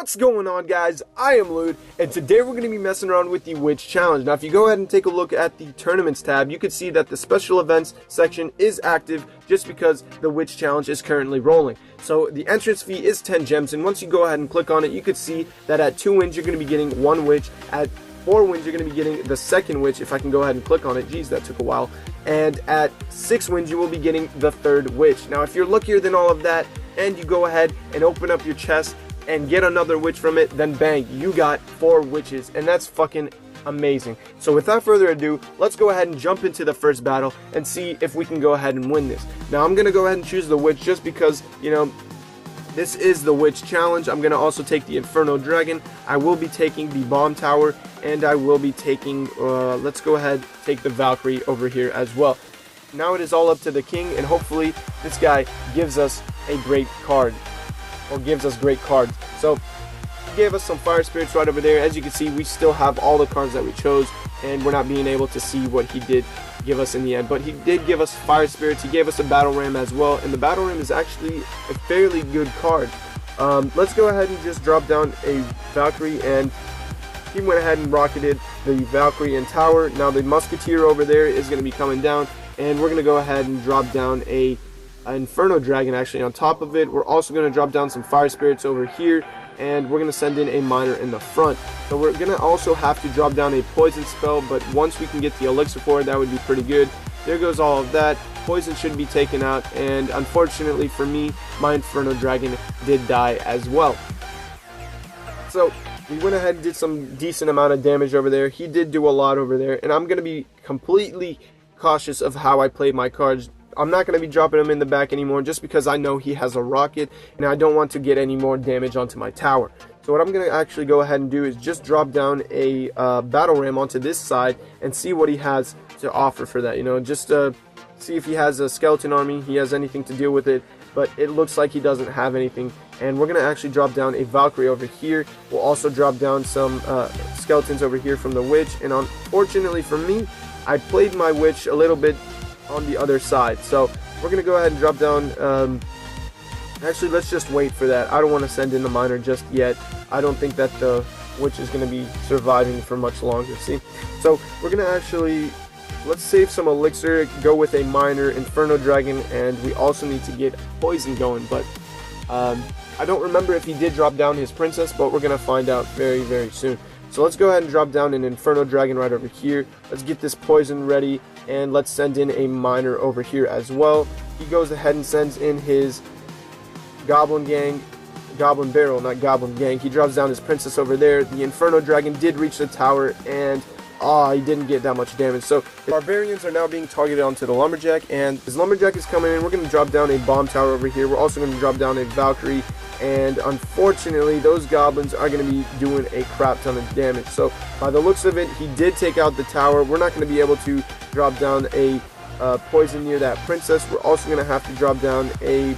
What's going on, guys? I am Lude, and today we're going to be messing around with the Witch Challenge. Now, if you go ahead and take a look at the Tournaments tab, you can see that the Special Events section is active just because the Witch Challenge is currently rolling. So, the entrance fee is 10 gems, and once you go ahead and click on it, you can see that at 2 wins, you're going to be getting 1 Witch. At 4 wins, you're going to be getting the second Witch, if I can go ahead and click on it. Geez, that took a while. And at 6 wins, you will be getting the third Witch. Now, if you're luckier than all of that, and you go ahead and open up your chest, and get another witch from it, then bang, you got 4 witches, and that's fucking amazing. So without further ado, let's go ahead and jump into the first battle and see if we can go ahead and win this. Now I'm gonna go ahead and choose the witch just because, you know, this is the Witch Challenge. I'm gonna also take the Inferno Dragon. I will be taking the Bomb Tower, and I will be taking let's go ahead take the Valkyrie over here as well. Now it is all up to the king, and hopefully this guy gives us a great card, or gives us great cards. So he gave us some fire spirits right over there. As you can see, we still have all the cards that we chose, and we're not being able to see what he did give us in the end, but he did give us fire spirits. He gave us a battle ram as well, and the battle ram is actually a fairly good card. Let's go ahead and just drop down a Valkyrie, and he went ahead and rocketed the Valkyrie and tower. Now the musketeer over there is going to be coming down, and we're going to go ahead and drop down a Inferno Dragon actually on top of it. We're also going to drop down some fire spirits over here, and we're going to send in a miner in the front. So we're going to also have to drop down a poison spell, but once we can get the elixir for it, that would be pretty good. There goes all of that. Poison should be taken out, and unfortunately for me, my Inferno Dragon did die as well. So we went ahead and did some decent amount of damage over there. He did do a lot over there, and I'm going to be completely cautious of how I play my cards. I'm not going to be dropping him in the back anymore just because I know he has a rocket, and I don't want to get any more damage onto my tower. So what I'm going to actually go ahead and do is just drop down a battle ram onto this side and see what he has to offer for that. You know, just see if he has a skeleton army, he has anything to deal with it, but it looks like he doesn't have anything. And we're going to actually drop down a Valkyrie over here. We'll also drop down some skeletons over here from the witch, and unfortunately for me, I played my witch a little bit on the other side. So we're gonna go ahead and drop down actually, let's just wait for that. I don't want to send in the miner just yet. I don't think that the witch is going to be surviving for much longer. See, so we're gonna actually, let's save some elixir, go with a miner, Inferno Dragon, and we also need to get poison going. But I don't remember if he did drop down his princess, but we're gonna find out very soon. So let's go ahead and drop down an Inferno Dragon right over here. Let's get this poison ready, and let's send in a miner over here as well. He goes ahead and sends in his Goblin Barrel, not Goblin Gang. He drops down his princess over there. The Inferno Dragon did reach the tower, and he didn't get that much damage. So the barbarians are now being targeted onto the lumberjack, and as lumberjack is coming in, we're going to drop down a bomb tower over here. We're also going to drop down a Valkyrie, and unfortunately those goblins are going to be doing a crap ton of damage. So by the looks of it, he did take out the tower. We're not going to be able to drop down a poison near that princess. We're also going to have to drop down a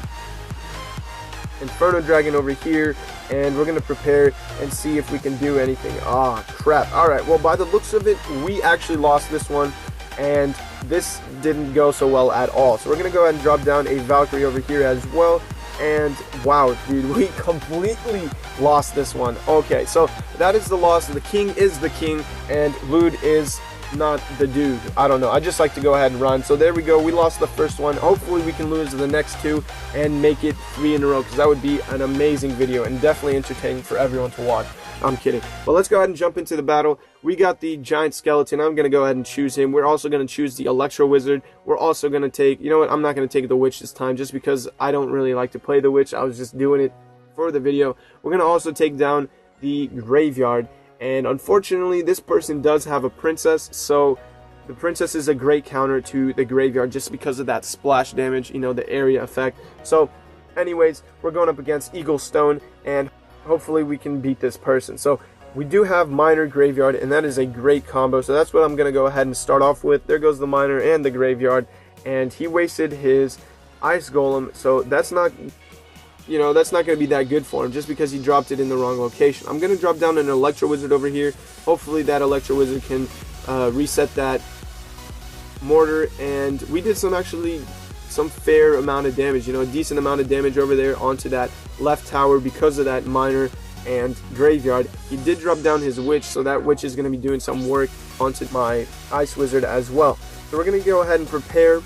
Inferno Dragon over here, and we're going to prepare and see if we can do anything. Crap. Alright, well, by the looks of it, we actually lost this one, and this didn't go so well at all. So we're going to go ahead and drop down a Valkyrie over here as well, and wow, dude, we completely lost this one. Okay, so that is the loss. The king is the king, and Lude is not the dude. I don't know, I just like to go ahead and run. So there we go, we lost the first one. Hopefully we can lose the next 2 and make it 3 in a row, because that would be an amazing video and definitely entertaining for everyone to watch. I'm kidding. But let's go ahead and jump into the battle. We got the giant skeleton. I'm going to go ahead and choose him. We're also going to choose the electro wizard. We're also going to take, you know what, I'm not going to take the witch this time just because I don't really like to play the witch. I was just doing it for the video. We're going to also take down the graveyard. And unfortunately, this person does have a princess, so the princess is a great counter to the graveyard just because of that splash damage, you know, the area effect. So anyways, we're going up against Eagle Stone, and hopefully we can beat this person. So we do have miner graveyard, and that is a great combo. So that's what I'm going to go ahead and start off with. There goes the miner and the graveyard, and he wasted his ice golem, so that's not, you know, that's not going to be that good for him just because he dropped it in the wrong location. I'm going to drop down an Electro Wizard over here. Hopefully that Electro Wizard can reset that mortar, and we did some fair amount of damage, you know, a decent amount of damage over there onto that left tower because of that miner and graveyard. He did drop down his witch, so that witch is going to be doing some work onto my ice wizard as well. So we're going to go ahead and prepare,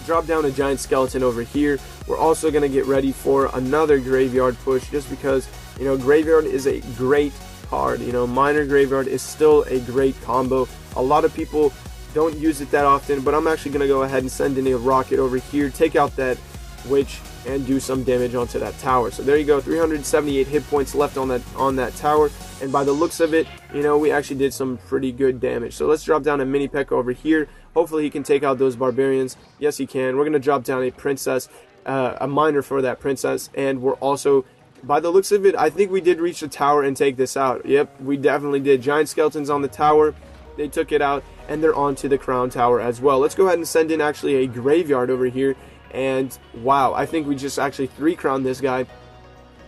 drop down a giant skeleton over here. We're also going to get ready for another graveyard push, just because, you know, graveyard is a great card. You know, miner graveyard is still a great combo. A lot of people don't use it that often, but I'm actually going to go ahead and send in a rocket over here, take out that witch, and do some damage onto that tower. So there you go, 378 hit points left on that tower, and by the looks of it, you know, we actually did some pretty good damage. So let's drop down a mini P.E.K.K.A over here. Hopefully he can take out those barbarians. Yes, he can. We're going to drop down a princess, a miner for that princess, and we're also, by the looks of it, I think we did reach the tower and take this out. Yep, we definitely did. Giant skeletons on the tower. They took it out, and they're onto the crown tower as well. Let's go ahead and send in actually a graveyard over here. And wow, I think we just actually 3-crowned this guy,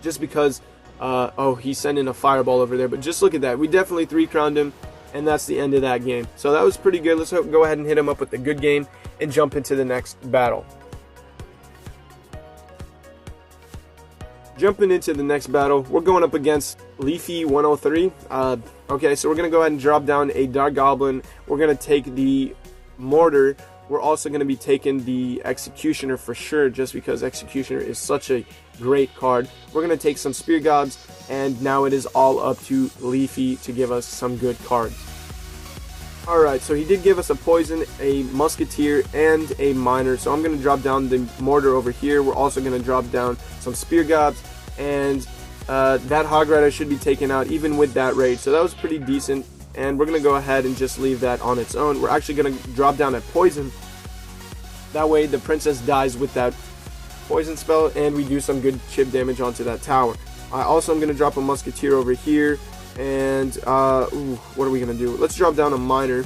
just because oh, he sent in a fireball over there. But just look at that, we definitely 3-crowned him, and that's the end of that game. So that was pretty good. Let's go ahead and hit him up with a good game and jump into the next battle. Jumping into the next battle, we're going up against Leafy 103. Okay, so we're going to go ahead and drop down a Dark Goblin. We're going to take the Mortar. We're also going to be taking the Executioner for sure, just because Executioner is such a great card. We're going to take some Spear Gobs, and now it is all up to Leafy to give us some good cards. Alright, so he did give us a Poison, a Musketeer, and a Miner. So I'm going to drop down the Mortar over here. We're also going to drop down some Spear Gobs, and that Hog Rider should be taken out even with that raid. So that was pretty decent, and we're going to go ahead and just leave that on its own. We're actually going to drop down a Poison. That way the princess dies with that Poison spell, and we do some good chip damage onto that tower. I also am going to drop a Musketeer over here. And what are we gonna do? Let's drop down a miner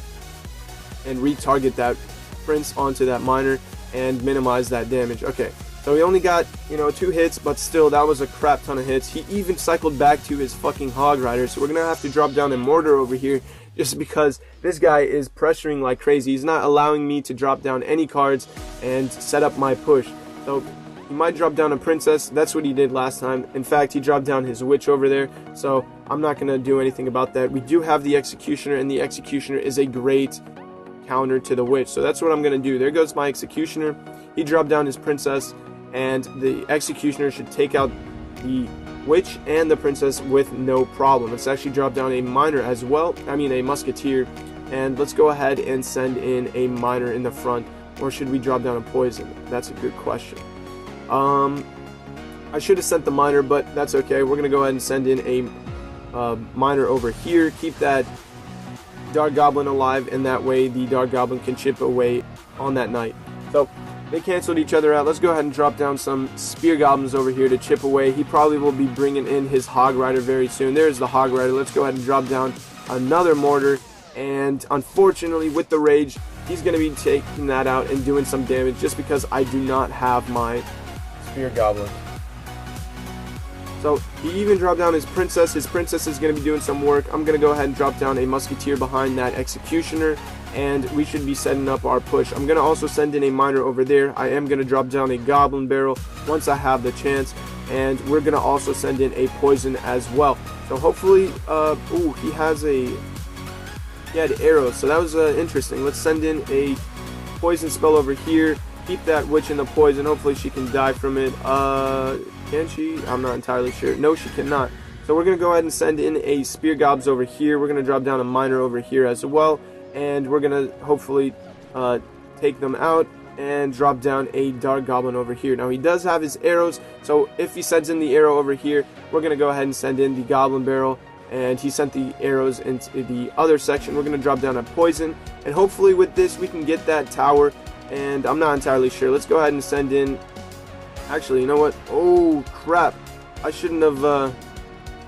and retarget that prince onto that miner and minimize that damage. Okay, so he only got, you know, 2 hits, but still that was a crap ton of hits. He even cycled back to his fucking Hog Rider, so we're gonna have to drop down a Mortar over here, just because this guy is pressuring like crazy. He's not allowing me to drop down any cards and set up my push. So he might drop down a princess. That's what he did last time. In fact, he dropped down his witch over there, so I'm not going to do anything about that. We do have the Executioner, and the Executioner is a great counter to the witch, so that's what I'm going to do. There goes my Executioner. He dropped down his princess, and the Executioner should take out the witch and the princess with no problem. Let's actually drop down a miner as well, I mean a Musketeer, and let's go ahead and send in a miner in the front. Or should we drop down a Poison? That's a good question. I should have sent the miner, but that's okay. We're gonna go ahead and send in a miner over here. Keep that Dark Goblin alive, and that way the Dark Goblin can chip away on that knight. So they canceled each other out. Let's go ahead and drop down some Spear Goblins over here to chip away. He probably will be bringing in his Hog Rider very soon. There's the Hog Rider. Let's go ahead and drop down another Mortar, and unfortunately with the Rage, he's going to be taking that out and doing some damage, just because I do not have my Spear Goblin. So he even dropped down his princess. His princess is going to be doing some work. I'm going to go ahead and drop down a Musketeer behind that Executioner, and we should be setting up our push. I'm going to also send in a miner over there. I am going to drop down a Goblin Barrel once I have the chance, and we're going to also send in a Poison as well. So hopefully, ooh, he had arrows, so that was interesting. Let's send in a Poison spell over here. Keep that witch in the poison. Hopefully she can die from it. Can she? I'm not entirely sure. No, she cannot. So we're going to go ahead and send in a Spear Gobs over here. We're going to drop down a miner over here as well, and we're going to hopefully take them out and drop down a Dark Goblin over here. Now he does have his arrows, so if he sends in the arrow over here, we're going to go ahead and send in the Goblin Barrel, and he sent the arrows into the other section. We're going to drop down a Poison, and hopefully with this we can get that tower, and I'm not entirely sure. Let's go ahead and send in, actually, you know what? Oh crap, I shouldn't have,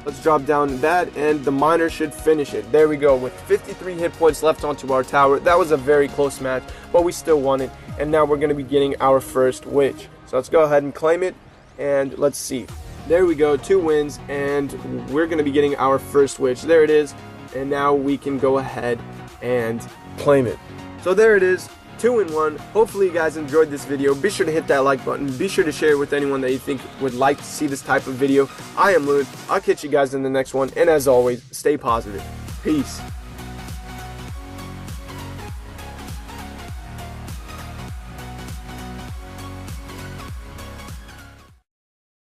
let's drop down that, and the miner should finish it. There we go, with 53 hit points left onto our tower. That was a very close match, but we still won it, and now we're going to be getting our first witch. So let's go ahead and claim it, and let's see. There we go, 2 wins, and we're going to be getting our first witch. There it is, and now we can go ahead and claim it. So there it is. 2-in-1. Hopefully you guys enjoyed this video. Be sure to hit that like button. Be sure to share it with anyone that you think would like to see this type of video. I am Lud. I'll catch you guys in the next one. And as always, stay positive. Peace.